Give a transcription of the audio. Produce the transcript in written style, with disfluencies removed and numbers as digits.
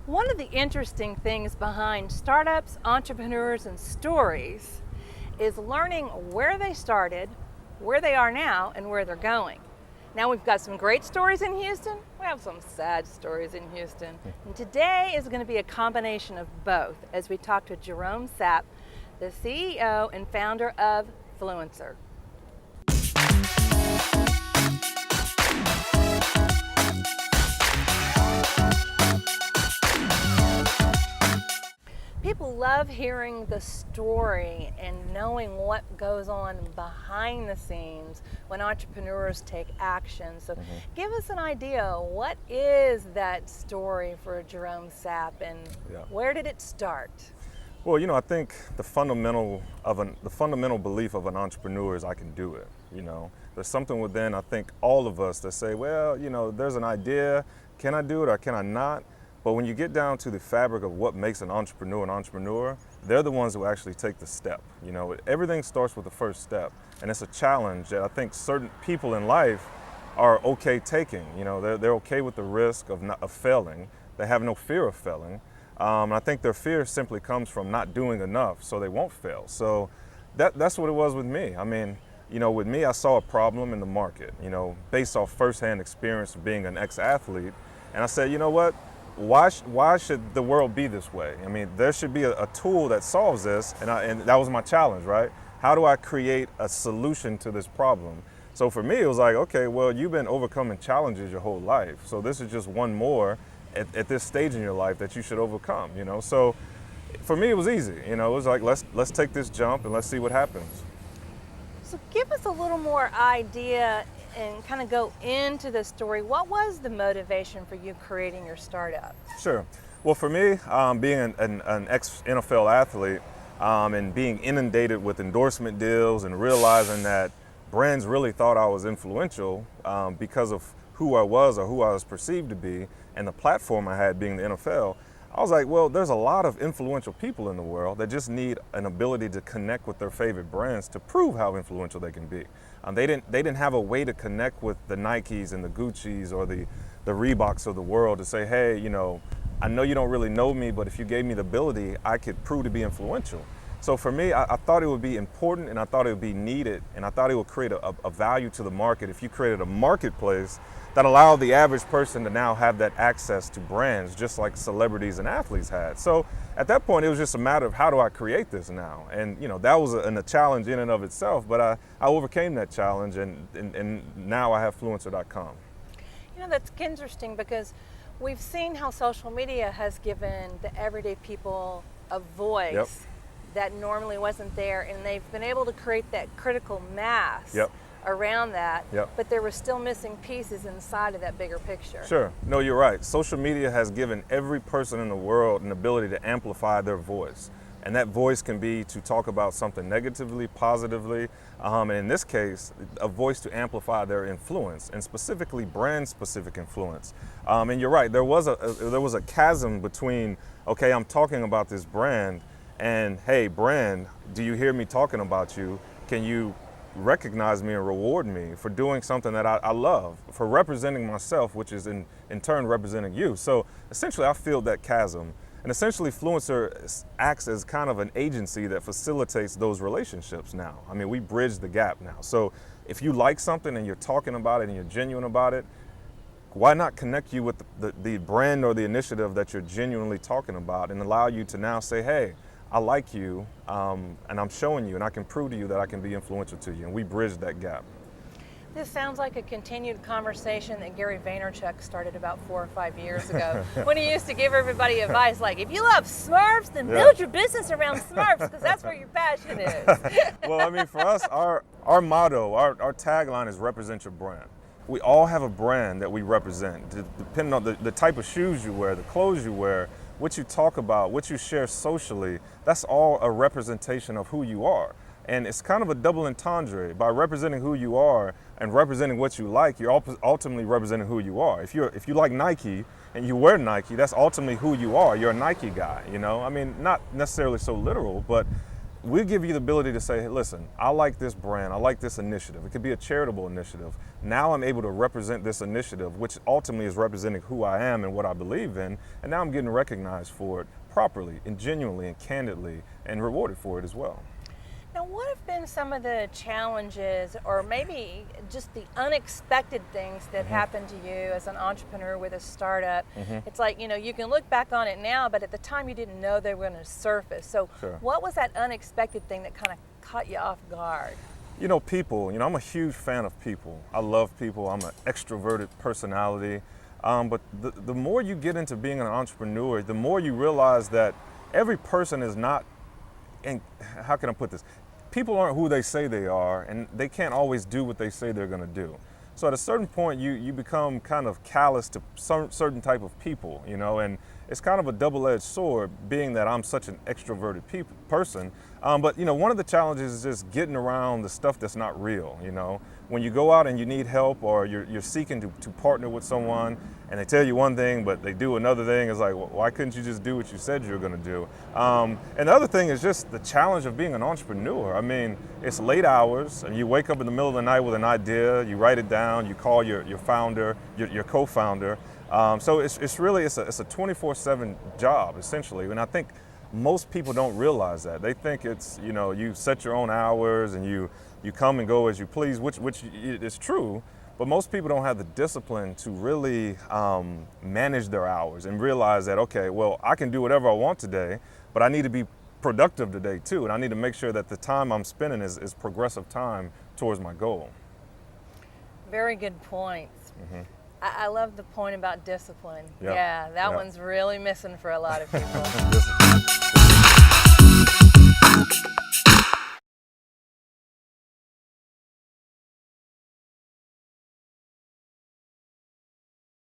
One of the interesting things behind startups, entrepreneurs, and stories is learning where they started, where they are now, and where they're going. Now we've got some great stories in Houston, we have some sad stories in Houston. And today is going to be a combination of both as we talk to Gerome Sapp, the CEO and founder of Fluencer. People love hearing the story and knowing what goes on behind the scenes when entrepreneurs take action. So give us an idea, what is that story for Gerome Sapp and where did it start? Well, I think the fundamental belief of an entrepreneur is I can do it. There's something within, I think, all of us that say, well, there's an idea, can I do it or can I not? But when you get down to the fabric of what makes an entrepreneur, they're the ones who actually take the step. Everything starts with the first step, and it's a challenge that I think certain people in life are okay taking. They're okay with the risk of failing. They have no fear of failing. I think their fear simply comes from not doing enough, so they won't fail. So that's what it was with me. With me, I saw a problem in the market, based off firsthand experience of being an ex-athlete, and I said, you know what? Why should the world be this way? There should be a tool that solves this, and that was my challenge, right? How do I create a solution to this problem? So for me, it was like, okay, well, you've been overcoming challenges your whole life, so this is just one more at this stage in your life that you should overcome, So for me, it was easy, it was like, let's take this jump and let's see what happens. So give us a little more idea and kind of go into the story. What was the motivation for you creating your startup? Sure. Well, for me, being an ex-NFL athlete and being inundated with endorsement deals and realizing that brands really thought I was influential because of who I was or who I was perceived to be and the platform I had being the NFL, I was like, well, there's a lot of influential people in the world that just need an ability to connect with their favorite brands to prove how influential they can be. They didn't have a way to connect with the Nikes and the Gucci's or the Reeboks of the world to say, hey, I know you don't really know me, but if you gave me the ability, I could prove to be influential. So for me, I thought it would be important and I thought it would be needed and I thought it would create a value to the market if you created a marketplace that allowed the average person to now have that access to brands just like celebrities and athletes had. So at that point, it was just a matter of how do I create this now? And that was a challenge in and of itself, but I overcame that challenge and now I have Fluencer.com. That's interesting because we've seen how social media has given the everyday people a voice that normally wasn't there, and they've been able to create that critical mass around that, but there were still missing pieces inside of that bigger picture. Sure. No, you're right. Social media has given every person in the world an ability to amplify their voice. And that voice can be to talk about something negatively, positively, and in this case, a voice to amplify their influence, and specifically brand-specific influence. And you're right, there was a chasm between, okay, I'm talking about this brand, and hey, brand, do you hear me talking about you? Can you recognize me and reward me for doing something that I love, for representing myself, which is in turn representing you? So essentially, I filled that chasm. And essentially, Fluencer acts as kind of an agency that facilitates those relationships now. We bridge the gap now. So if you like something and you're talking about it and you're genuine about it, why not connect you with the brand or the initiative that you're genuinely talking about and allow you to now say, hey, I like you, and I'm showing you, and I can prove to you that I can be influential to you, and we bridge that gap. This sounds like a continued conversation that Gary Vaynerchuk started about 4 or 5 years ago when he used to give everybody advice like, if you love Smurfs, then build your business around Smurfs because that's where your passion is. Well, for us, our motto, our tagline is represent your brand. We all have a brand that we represent, depending on the type of shoes you wear, the clothes you wear, what you talk about, what you share socially. That's all a representation of who you are. And it's kind of a double entendre. By representing who you are and representing what you like, you're ultimately representing who you are. If you like Nike and you wear Nike, that's ultimately who you are. You're a Nike guy, Not necessarily so literal, but we give you the ability to say, hey, listen, I like this brand, I like this initiative. It could be a charitable initiative. Now I'm able to represent this initiative, which ultimately is representing who I am and what I believe in, and now I'm getting recognized for it properly and genuinely and candidly and rewarded for it as well. Now, what have been some of the challenges or maybe just the unexpected things that happened to you as an entrepreneur with a startup? It's like, you can look back on it now, but at the time you didn't know they were going to surface. So Sure. what was that unexpected thing that kind of caught you off guard? People, I'm a huge fan of people. I love people. I'm an extroverted personality. But the more you get into being an entrepreneur, the more you realize that every person is not, and how can I put this? People aren't who they say they are, and they can't always do what they say they're going to do. So at a certain point, you become kind of callous to some certain type of people, and it's kind of a double-edged sword, being that I'm such an extroverted person. But one of the challenges is just getting around the stuff that's not real. When you go out and you need help, or you're seeking to partner with someone, and they tell you one thing, but they do another thing, it's like, well, why couldn't you just do what you said you were going to do? And the other thing is just the challenge of being an entrepreneur. I mean, it's late hours, and you wake up in the middle of the night with an idea, you write it down, you call your founder, your co-founder. So it's really a 24/7 job essentially, and I think most people don't realize that. They think it's you set your own hours and you come and go as you please, which is true, but most people don't have the discipline to really manage their hours and realize that, okay, well, I can do whatever I want today, but I need to be productive today too, and I need to make sure that the time I'm spending is progressive time towards my goal. Very good points. I love the point about discipline. Yep. Yeah, that Yep. one's really missing for a lot of people. Discipline.